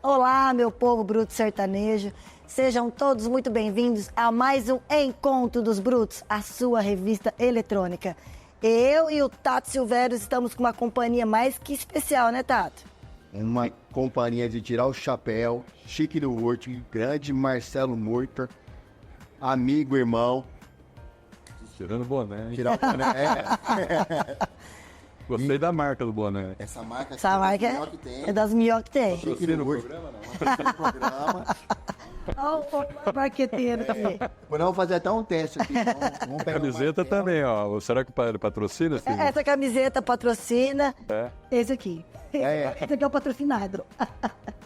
Olá, meu povo bruto sertanejo. Sejam todos muito bem-vindos a mais um Encontro dos Brutos, a sua revista eletrônica. Eu e o Tato Silvério estamos com uma companhia mais que especial, né, Tato? Uma companhia de tirar o chapéu, chique do último, grande Marcelo Murta, amigo, irmão. Tirando o boné, hein? Tirar o boné. Gostei da marca do boné. Essa marca aqui Essa marca é das melhores que tem. chique do último. Programa. Olha o marqueteiro também. Vamos fazer até um teste aqui. Vamos pegar Camiseta também, ó. Será que patrocina? Assim? Essa camiseta patrocina esse aqui. É. Esse aqui é o patrocinado.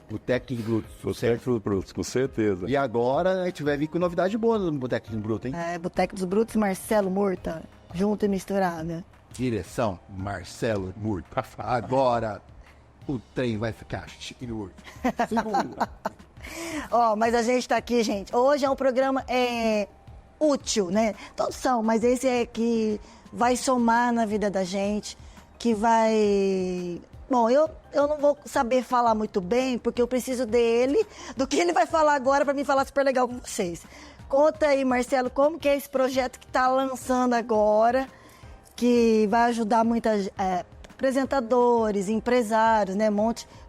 o Boteco dos Brutos. Boteco dos Brutos, com certeza. E agora a gente vai vir com novidade boa no Boteco dos Brutos, hein? Boteco dos Brutos, Marcelo Murta, junto e misturado, né? Direção, Marcelo Murta. Agora o trem vai ficar chique do último. Segura. Mas a gente tá aqui, gente. Hoje é um programa útil, né? Todos são, mas esse é que vai somar na vida da gente, que vai... Bom, eu não vou saber falar muito bem, porque eu preciso dele, do que ele vai falar agora para mim falar super legal com vocês. Conta aí, Marcelo, como que é esse projeto que tá lançando agora, que vai ajudar muitos apresentadores, empresários, né?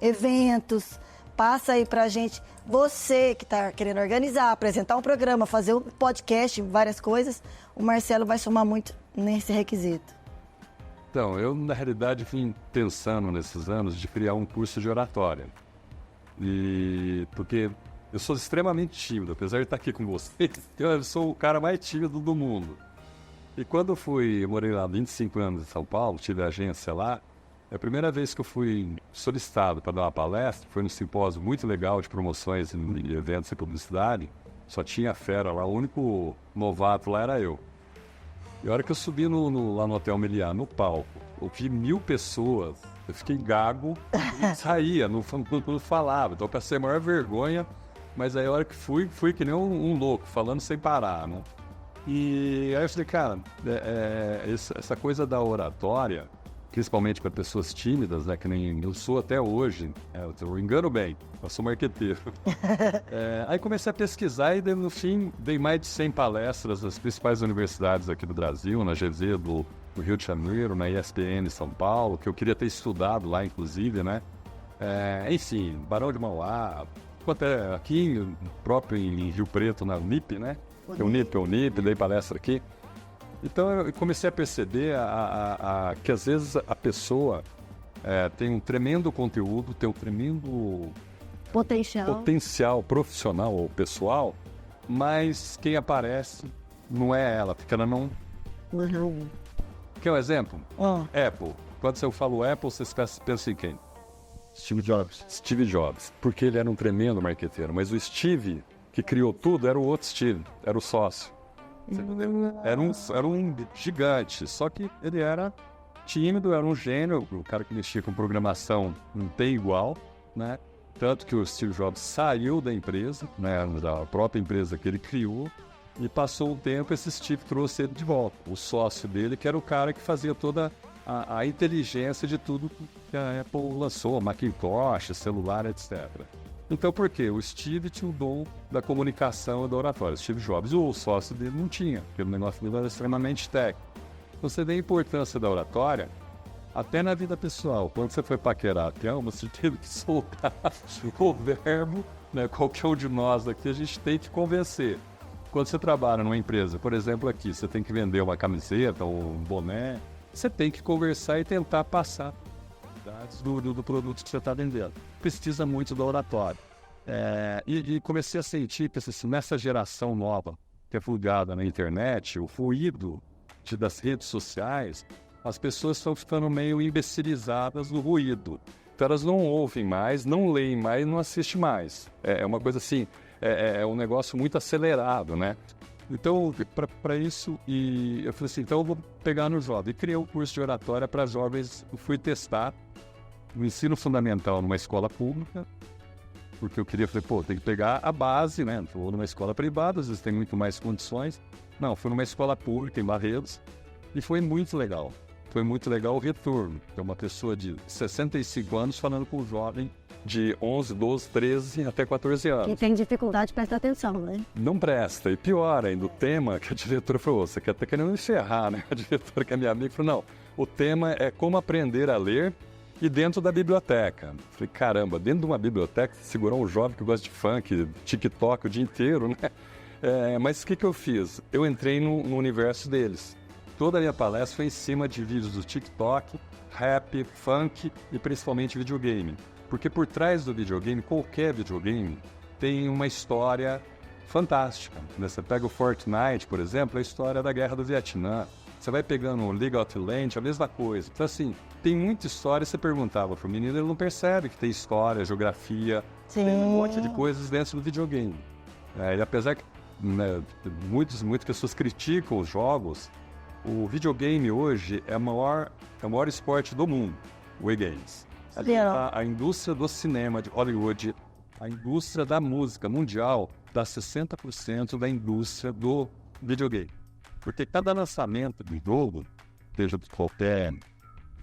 Eventos. Passa aí pra gente, você que tá querendo organizar, apresentar um programa, fazer um podcast, várias coisas, o Marcelo vai somar muito nesse requisito. Então, eu na realidade vim pensando nesses anos de criar um curso de oratória. Porque eu sou extremamente tímido, apesar de estar aqui com vocês, eu sou o cara mais tímido do mundo. E quando eu morei lá 25 anos em São Paulo, tive agência lá, a primeira vez que eu fui solicitado para dar uma palestra foi num simpósio muito legal de promoções e eventos e publicidade. Só tinha fera lá, o único novato lá era eu. E a hora que eu subi lá no Hotel Meliá, no palco, eu vi 1000 pessoas, eu fiquei gago e saía, não falava. Então eu passei a maior vergonha, mas aí a hora que fui que nem um louco, falando sem parar, né? E aí eu falei, cara, essa coisa da oratória, principalmente para pessoas tímidas, né, que nem eu sou até hoje, eu engano bem, eu sou marqueteiro. Aí comecei a pesquisar e no fim dei mais de 100 palestras nas principais universidades aqui do Brasil, na GV do Rio de Janeiro, na ESPN São Paulo, que eu queria ter estudado lá, inclusive, né? Enfim, Barão de Mauá, até aqui próprio em Rio Preto, na Unip, né? Unip, dei palestra aqui. Então eu comecei a perceber que às vezes a pessoa tem um tremendo conteúdo, tem um tremendo potencial profissional ou pessoal, mas quem aparece não é ela, porque ela não... Quer um exemplo? Apple. Quando eu falo Apple, vocês pensam em quem? Steve Jobs. Steve Jobs, porque ele era um tremendo marqueteiro, mas o Steve que criou tudo era o outro Steve, era o sócio. Era um gigante, só que ele era tímido, era um gênio, o cara que mexia com programação não tem igual, né? Tanto que o Steve Jobs saiu da empresa, né, da própria empresa que ele criou, e passou um tempo, esse Steve trouxe ele de volta. O sócio dele, que era o cara que fazia toda a inteligência de tudo que a Apple lançou, Macintosh, celular, etc. Então, por quê? O Steve tinha o dom da comunicação e da oratória. Steve Jobs, o sócio dele, não tinha, porque o negócio dele era extremamente técnico. Então, você vê a importância da oratória até na vida pessoal. Quando você foi paquerar a alma, você teve que soltar o verbo, né? Qualquer um de nós aqui, a gente tem que convencer. Quando você trabalha numa empresa, por exemplo aqui, você tem que vender uma camiseta ou um boné, você tem que conversar e tentar passar do produto que você está vendendo. Precisa muito da oratória. E comecei a sentir que nessa geração nova, que é vulgada na internet, o ruído das redes sociais, as pessoas estão ficando meio imbecilizadas no ruído. Então elas não ouvem mais, não leem mais, não assistem mais. É uma coisa assim, é um negócio muito acelerado, né? Então, para isso, eu falei assim, então eu vou pegar no jovem. E criei um curso de oratória para jovens. Eu fui testar o ensino fundamental numa escola pública, porque eu queria, falei, tem que pegar a base, né? Ou numa escola privada, às vezes tem muito mais condições. Não, fui numa escola pública em Barretos e foi muito legal. foi muito legal o retorno. É uma pessoa de 65 anos falando com um jovem de 11, 12, 13 até 14 anos. Quem tem dificuldade presta atenção, né? Não presta. E pior ainda, o tema que a diretora falou, você tá querendo me ferrar, né? A diretora, que é minha amiga, falou, não, o tema é como aprender a ler e dentro da biblioteca. Falei, caramba, dentro de uma biblioteca, segurar um jovem que gosta de funk, TikTok o dia inteiro, né? Mas o que eu fiz? Eu entrei no universo deles. Toda a minha palestra foi em cima de vídeos do TikTok, rap, funk e principalmente videogame. Porque por trás do videogame, qualquer videogame, tem uma história fantástica. Você pega o Fortnite, por exemplo, a história da Guerra do Vietnã. Você vai pegando o League of Legends, a mesma coisa. Então, assim, tem muita história. Você perguntava pro menino, ele não percebe que tem história, geografia, Sim. tem um monte de coisas dentro do videogame. E apesar que muitas pessoas criticam os jogos, o videogame hoje é o maior esporte do mundo, o e-games. A indústria do cinema de Hollywood, a indústria da música mundial dá 60% da indústria do videogame. Porque cada lançamento de jogo, seja de qualquer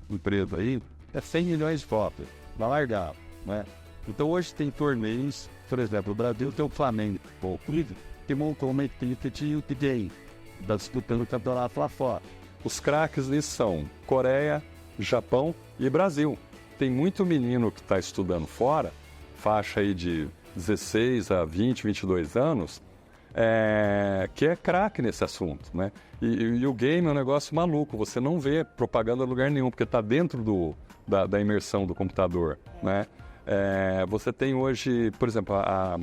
empresa aí, é 100 milhões de cópias, na largada, né? Então hoje tem torneios, por exemplo, o Brasil tem o Flamengo, que montou uma equipe de game, disputando o campeonato lá fora. Os craques nisso são Coreia, Japão e Brasil. Tem muito menino que está estudando fora, faixa aí de 16 a 20, 22 anos, que é craque nesse assunto, né? E o game é um negócio maluco, você não vê propaganda em lugar nenhum, porque está dentro da imersão do computador, né? Você tem hoje, por exemplo, a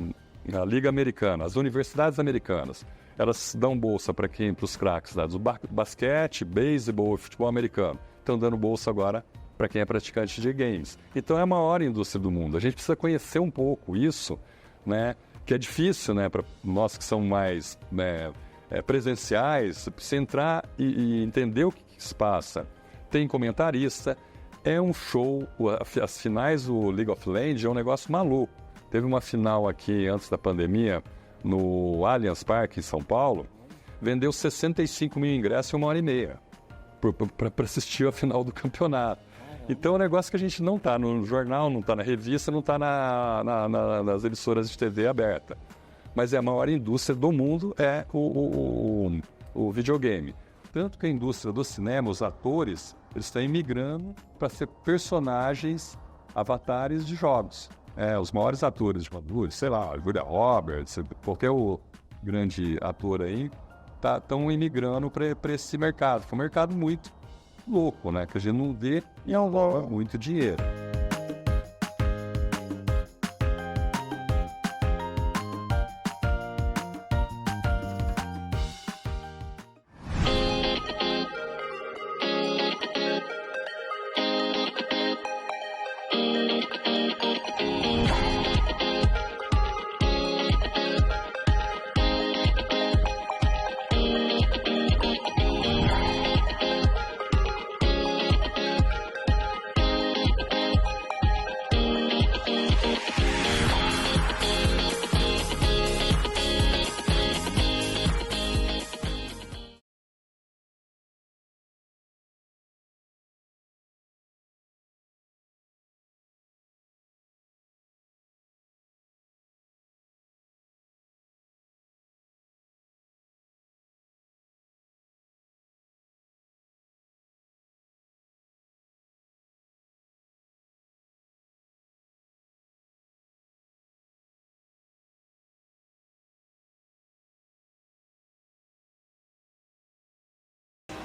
Liga Americana, as universidades americanas, elas dão bolsa para os craques lá, do basquete, beisebol, futebol americano. Estão dando bolsa agora para quem é praticante de games. Então é a maior indústria do mundo. A gente precisa conhecer um pouco isso, né? Que é difícil, né? Para nós que somos mais presenciais, precisa entrar e entender o que se passa. Tem comentarista, é um show. As finais do League of Legends é um negócio maluco. Teve uma final aqui antes da pandemia, no Allianz Parque, em São Paulo, vendeu 65 mil ingressos em 1h30 para assistir a final do campeonato. Então é um negócio que a gente não está no jornal, não está na revista, não está nas emissoras de TV aberta. Mas a maior indústria do mundo é o videogame. Tanto que a indústria do cinema, os atores, eles estão imigrando para ser personagens, avatares de jogos. Os maiores atores de Hollywood, sei lá, Julia Roberts, qualquer grande ator aí, estão imigrando para esse mercado. Foi um mercado muito louco, né? Que a gente não vê e envolve muito dinheiro.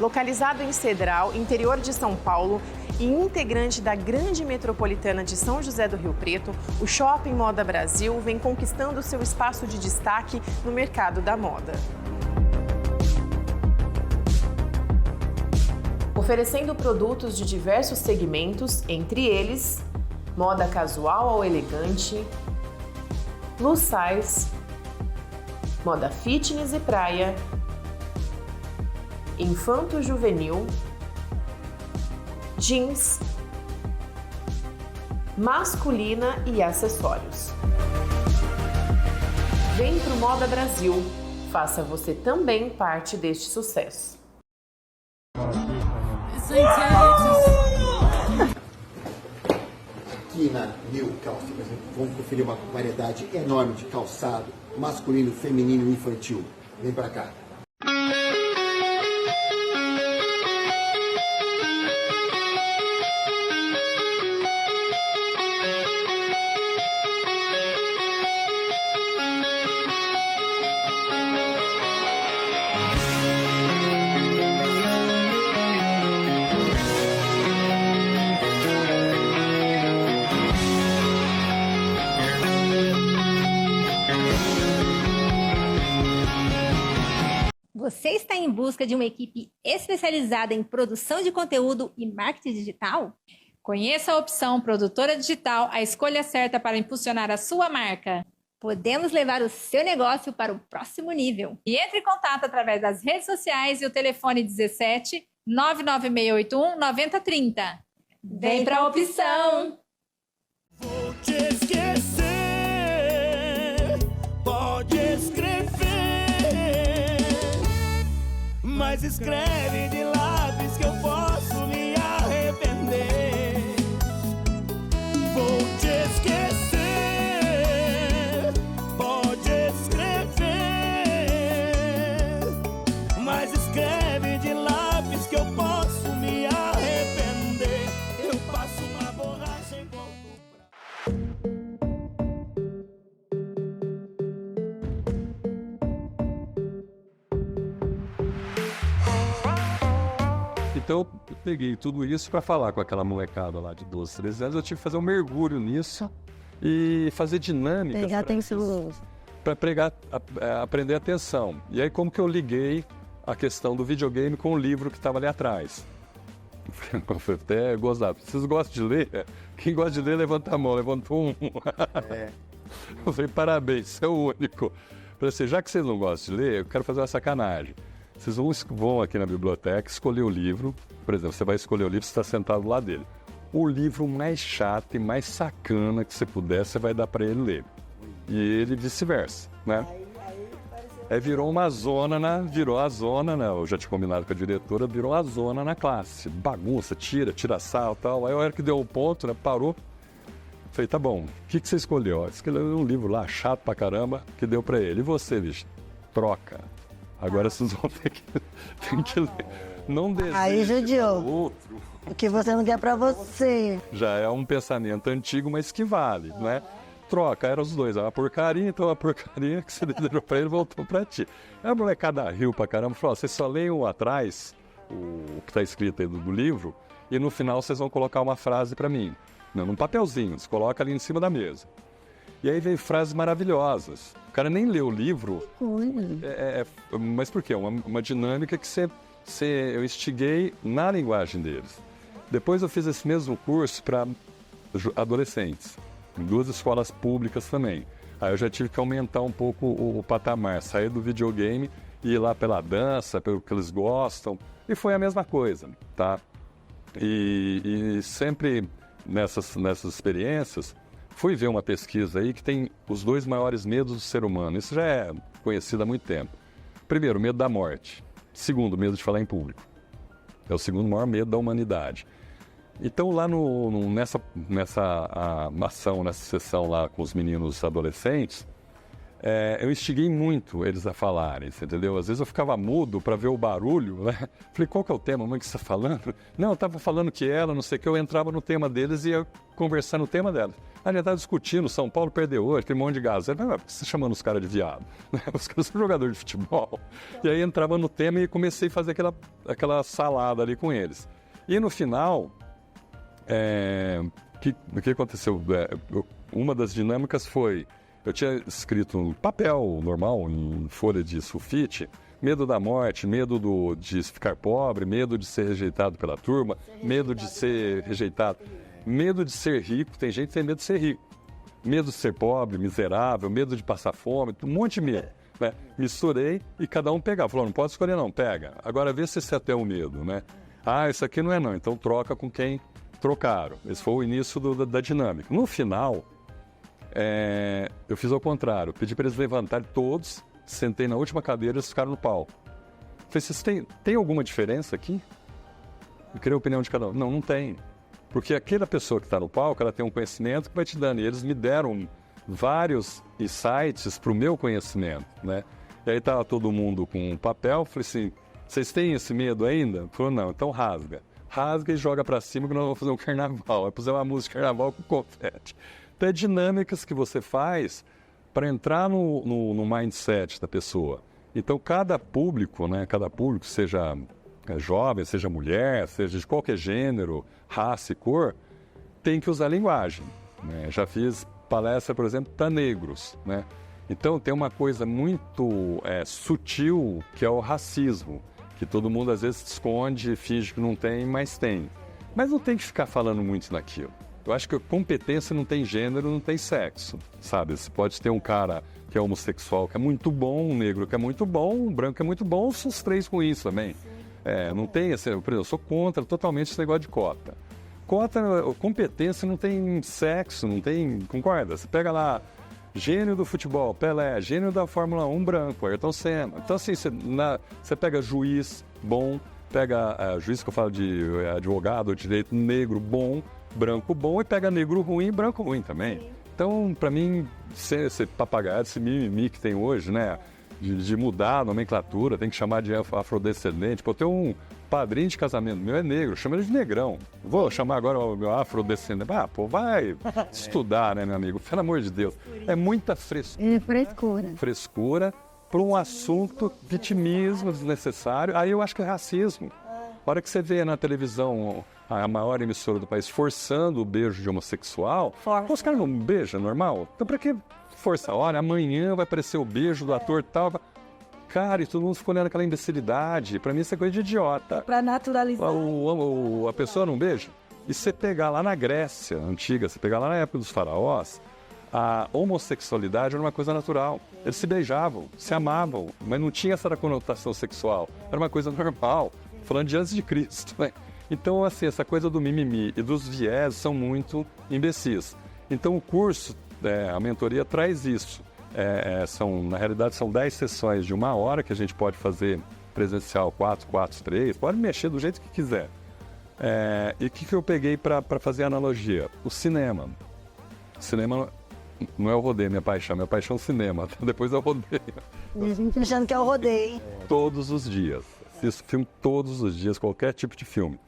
Localizado em Cedral, interior de São Paulo e integrante da grande metropolitana de São José do Rio Preto, o Shopping Moda Brasil vem conquistando seu espaço de destaque no mercado da moda. Oferecendo produtos de diversos segmentos, entre eles moda casual ao elegante, plus size, moda fitness e praia, infanto-juvenil, jeans, masculina e acessórios. Vem pro Moda Brasil, faça você também parte deste sucesso. Aqui na New Calça, vamos conferir uma variedade enorme de calçado, masculino, feminino e infantil. Vem pra cá. Você está em busca de uma equipe especializada em produção de conteúdo e marketing digital? Conheça a opção Produtora Digital, a escolha certa para impulsionar a sua marca. Podemos levar o seu negócio para o próximo nível. E entre em contato através das redes sociais e o telefone 17 99681 9030. Vem para a opção! Vou te esquecer, pode escrever, mas escreve de lápis que eu posso me arrepender. Vou te esquecer, pode escrever, mas escreve de lápis que eu posso me arrepender. Eu passo uma borracha em volta. Então eu peguei tudo isso para falar com aquela molecada lá de 12, 13 anos. Eu tive que fazer um mergulho nisso e fazer dinâmicas. Pegar atenção. Para aprender atenção. E aí como que eu liguei a questão do videogame com o livro que estava ali atrás? Foi até gozado. Vocês gostam de ler? Quem gosta de ler, levanta a mão. Levantou um. Eu falei, parabéns, você é o único. Eu falei assim, já que vocês não gostam de ler, eu quero fazer uma sacanagem. Vocês vão aqui na biblioteca escolher o livro. Por exemplo, você vai escolher o livro, você está sentado lá dele. O livro mais chato e mais sacana que você puder, você vai dar para ele ler. E ele vice-versa, né? Aí virou uma zona, eu já tinha combinado com a diretora, virou uma zona na classe. Bagunça, tira sal e tal. Aí a hora que deu o ponto, né, parou. Falei, tá bom, o que você escolheu? Escolheu um livro lá, chato pra caramba, que deu pra ele. E você, bicho? Troca. Agora vocês vão ter que ler. Não deseja Aí, judiou. outro. O que você não quer pra você. Já é um pensamento antigo, mas que vale, não é? Troca, eram os dois. Uma porcaria, então a porcaria que você deu pra ele voltou pra ti. Aí a molecada riu pra caramba, falou, vocês só leiam atrás o que tá escrito aí do livro e no final vocês vão colocar uma frase pra mim. Não, num papelzinho, você coloca ali em cima da mesa. E aí veio frases maravilhosas. O cara nem leu o livro. Mas por quê? Uma dinâmica que eu instiguei na linguagem deles. Depois eu fiz esse mesmo curso para adolescentes, em 2 escolas públicas também. Aí eu já tive que aumentar um pouco o patamar, sair do videogame e ir lá pela dança, pelo que eles gostam. E foi a mesma coisa, tá? E sempre nessas experiências, fui ver uma pesquisa aí que tem os 2 maiores medos do ser humano. Isso já é conhecido há muito tempo. Primeiro, medo da morte. Segundo, medo de falar em público. É o segundo maior medo da humanidade. Então, lá nessa ação, nessa sessão lá com os meninos adolescentes, eu instiguei muito eles a falarem, você entendeu? Às vezes eu ficava mudo para ver o barulho, né? Falei, qual que é o tema, mãe, que você está falando? Não, eu estava falando que ela, não sei o que, eu entrava no tema deles e ia conversar no tema delas. A gente estava discutindo, São Paulo perdeu hoje, tem um monte de gás. Por que você está chamando os caras de viado? Os caras são jogadores de futebol. E aí entrava no tema e comecei a fazer aquela salada ali com eles. E no final, o que aconteceu? Uma das dinâmicas foi, eu tinha escrito no papel normal, em folha de sulfite, medo da morte, medo de ficar pobre, medo de ser rejeitado pela turma, medo de ser rejeitado, medo de ser rico, tem gente que tem medo de ser rico, medo de ser pobre, miserável, medo de passar fome, um monte de medo. Né? Misturei e cada um pegava, falou, não pode escolher não, pega. Agora vê se esse é até o medo, né? Ah, isso aqui não é não, então troca com quem trocaram. Esse foi o início da dinâmica. No final, eu fiz ao contrário. Pedi para eles levantarem todos, sentei na última cadeira e eles ficaram no palco. Falei, vocês têm alguma diferença aqui? querer a opinião de cada um. Não tem. Porque aquela pessoa que está no palco, ela tem um conhecimento que vai te dando. E eles me deram vários insights para o meu conhecimento, né? E aí estava todo mundo com um papel, falei assim, vocês têm esse medo ainda? Falou, não, então rasga. Rasga e joga para cima que nós vamos fazer um carnaval. Vai fazer uma música de carnaval com confete. Então é dinâmicas que você faz para entrar no mindset da pessoa. Então cada público, né? Cada público, seja jovem, seja mulher, seja de qualquer gênero, raça e cor, tem que usar a linguagem, né? Já fiz palestra, por exemplo, para negros, né? Então tem uma coisa muito sutil que é o racismo, que todo mundo às vezes esconde, finge que não tem, mas tem. Mas não tem que ficar falando muito naquilo. Eu acho que a competência não tem gênero, não tem sexo, sabe? Você pode ter um cara que é homossexual que é muito bom, um negro que é muito bom, um branco que é muito bom, os três com isso também. Não tem, assim, por exemplo, eu sou contra totalmente esse negócio de cota. Cota, competência não tem sexo, não tem, concorda? Você pega lá, gênio do futebol, Pelé, gênio da Fórmula 1, branco, Ayrton Senna. Então, assim, você pega juiz bom, pega juiz que eu falo de advogado, direito negro bom, branco bom, e pega negro ruim e branco ruim também. Então, para mim, esse papagaio, esse mimimi que tem hoje, né, de mudar a nomenclatura, tem que chamar de afrodescendente. Pô, tem um padrinho de casamento meu é negro, chama ele de negrão. Vou chamar agora o meu afrodescendente. Vai estudar, né, meu amigo? Pelo amor de Deus. É muita frescura. Frescura. Frescura para um assunto, vitimismo desnecessário. Aí eu acho que é racismo. A hora que você vê na televisão a maior emissora do país forçando o beijo de homossexual, os caras não beijam, é normal? Então pra que forçar? Olha, amanhã vai aparecer o beijo do ator tal. Cara, e todo mundo ficou olhando aquela imbecilidade. Pra mim isso é coisa de idiota. Pra naturalizar. A pessoa não beija. E você pegar lá na Grécia antiga, você pegar lá na época dos faraós, a homossexualidade era uma coisa natural. Eles se beijavam, se amavam, mas não tinha essa conotação sexual. Era uma coisa normal, falando de antes de Cristo, né? Então, assim, essa coisa do mimimi e dos viés são muito imbecis. Então, o curso, a mentoria traz isso. Na realidade, são 10 sessões de 1 hora que a gente pode fazer presencial 4, 3, pode mexer do jeito que quiser. E o que eu peguei para fazer a analogia? O cinema. O cinema não é o rodeio, minha paixão é o cinema. Depois é o rodeio. E a gente achando que é o rodeio. Todos os dias. Assisto filme todos os dias, qualquer tipo de filme.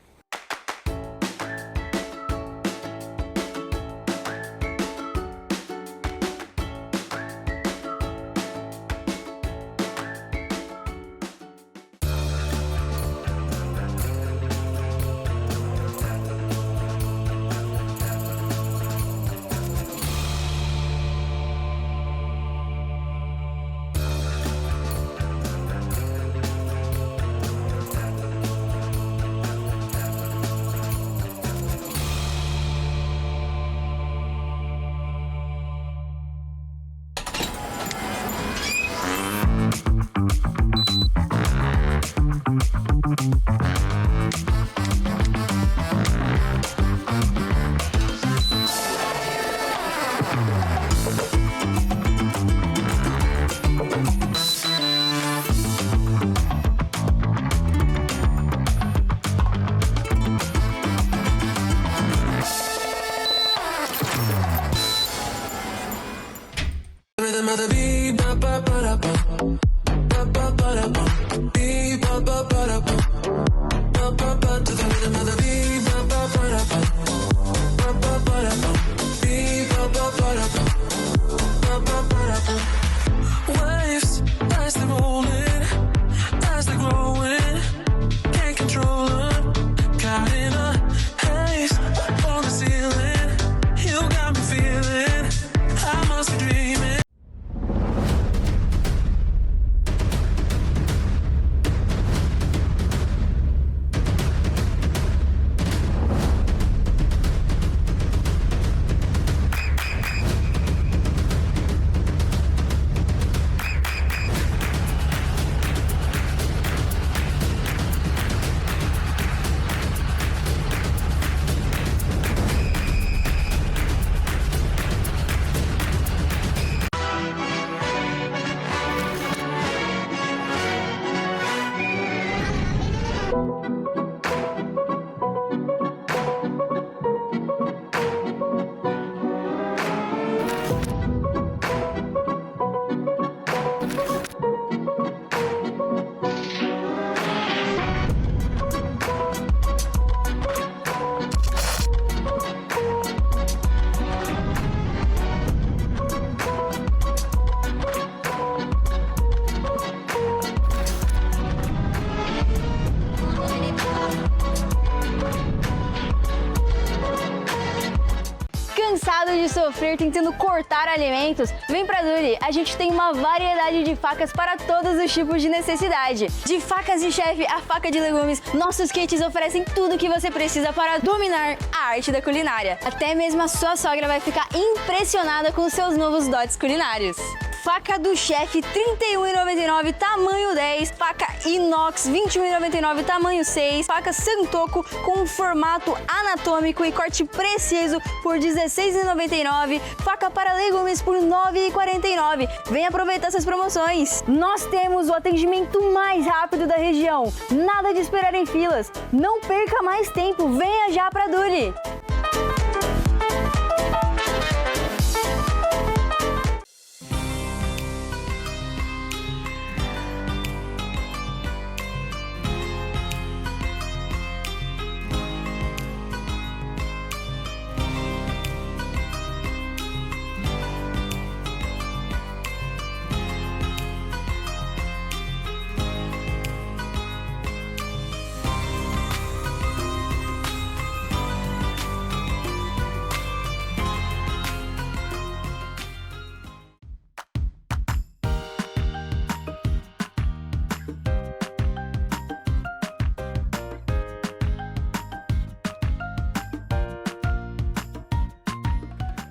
Cansado de sofrer tentando cortar alimentos? Vem pra Duli, a gente tem uma variedade de facas para todos os tipos de necessidade. De facas de chefe a faca de legumes, nossos kits oferecem tudo o que você precisa para dominar a arte da culinária. Até mesmo a sua sogra vai ficar impressionada com seus novos dotes culinários. Faca do chefe R$ 31,99, tamanho 10. Faca inox R$ 21,99, tamanho 6. Faca Santoku com formato anatômico e corte preciso por R$ 16,99. Faca para legumes por R$ 9,49. Vem aproveitar essas promoções. Nós temos o atendimento mais rápido da região. Nada de esperar em filas. Não perca mais tempo. Venha já para Duli.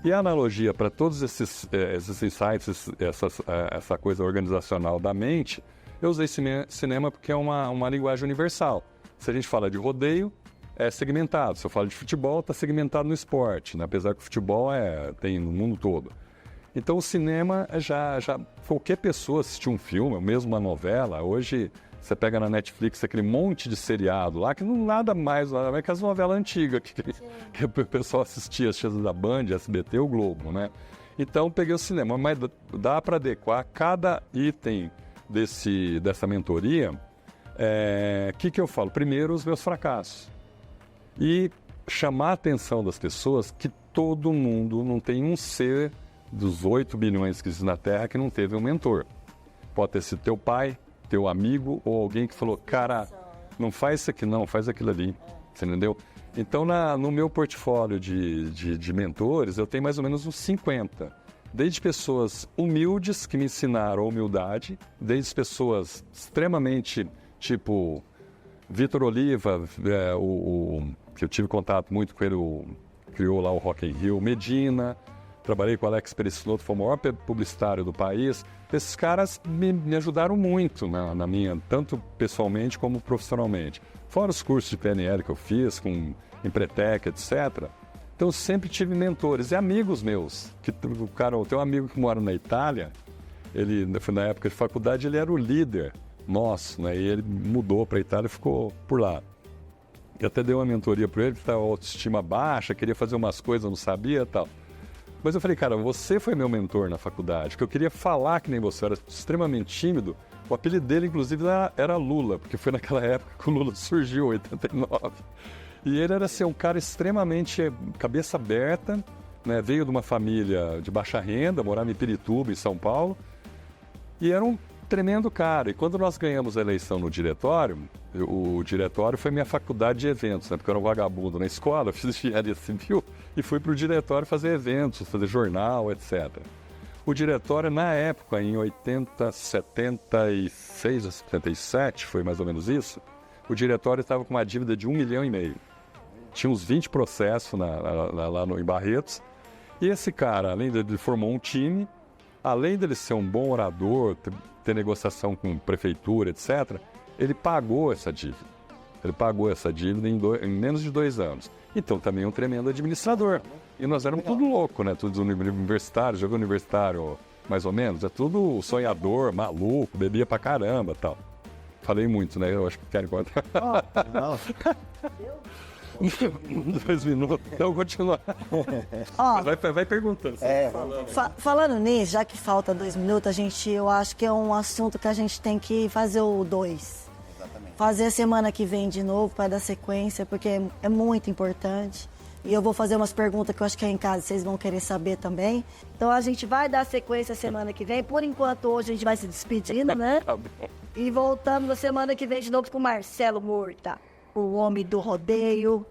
E a analogia para todos esses insights, essa coisa organizacional da mente, eu usei cinema porque é uma linguagem universal. Se a gente fala de rodeio, é segmentado. Se eu falo de futebol, está segmentado no esporte, né? Apesar que o futebol tem no mundo todo. Então o cinema já qualquer pessoa assistir um filme, ou mesmo uma novela, hoje você pega na Netflix aquele monte de seriado lá, que não nada mais que as novelas antigas que o pessoal assistia da Band, SBT ou Globo, né? Então peguei o cinema, mas dá para adequar cada item dessa mentoria. Que eu falo? Primeiro, os meus fracassos. E chamar a atenção das pessoas que todo mundo, não tem um ser dos 8 bilhões que existem na Terra que não teve um mentor. Pode ter sido teu pai, teu amigo ou alguém que falou, cara, não faz isso aqui não, faz aquilo ali, você entendeu? Então no meu portfólio de mentores eu tenho mais ou menos uns 50, desde pessoas humildes que me ensinaram a humildade, desde pessoas extremamente tipo Vitor Oliva, que eu tive contato muito com ele, criou lá o Rock in Rio, Medina, trabalhei com o Alex Perissinotto, foi o maior publicitário do país. Esses caras me ajudaram muito na minha, tanto pessoalmente como profissionalmente. Fora os cursos de PNL que eu fiz, com Empretec, etc. Então eu sempre tive mentores e amigos meus. Tem um amigo que mora na Itália, ele na época de faculdade ele era o líder nosso, né? E ele mudou para a Itália e ficou por lá. Eu até dei uma mentoria para ele, que estava autoestima baixa, queria fazer umas coisas, não sabia e tal. Mas eu falei, cara, você foi meu mentor na faculdade, porque eu queria falar que nem você, eu era extremamente tímido. O apelido dele, inclusive, era Lula, porque foi naquela época que o Lula surgiu, em 89. E ele era assim, um cara extremamente cabeça aberta, né? Veio de uma família de baixa renda, morava em Pirituba, em São Paulo, e era um tremendo cara. E quando nós ganhamos a eleição no diretório, o diretório foi minha faculdade de eventos, né? Porque eu era um vagabundo na escola, eu fiz engenharia civil e fui para o diretório fazer eventos, fazer jornal, etc. O diretório, na época, em 76 a 77, foi mais ou menos isso, o diretório estava com uma dívida de 1,5 milhão. Tinha uns 20 processos lá em Barretos. E esse cara, além de ele formou um time, além dele ser um bom orador, ter negociação com prefeitura, etc., ele pagou essa dívida. Ele pagou essa dívida em menos de 2 anos. Então, também é um tremendo administrador. E nós éramos tudo louco, né? Tudo universitário, jogo universitário, mais ou menos. É tudo sonhador, maluco, bebia pra caramba e tal. Falei muito, né? Eu acho que querem contar. Não. 2 minutos, então continua. Vai perguntando. Falando nisso, já que falta 2 minutos, eu acho que é um assunto que a gente tem que fazer o 2. Exatamente. Fazer a semana que vem de novo para dar sequência, porque é muito importante. E eu vou fazer umas perguntas que eu acho que aí em casa vocês vão querer saber também. Então a gente vai dar sequência semana que vem. Por enquanto, hoje a gente vai se despedindo, né? Tá bom. E voltamos na semana que vem de novo com o Marcelo Murta, o homem do rodeio,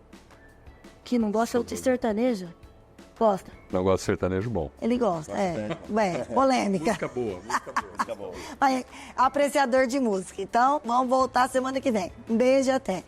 que não gosta de sertaneja. Gosta? Não gosto de sertanejo bom. Ele gosta, polêmica. Música boa. Apreciador de música. Então, vamos voltar semana que vem. Um beijo e até.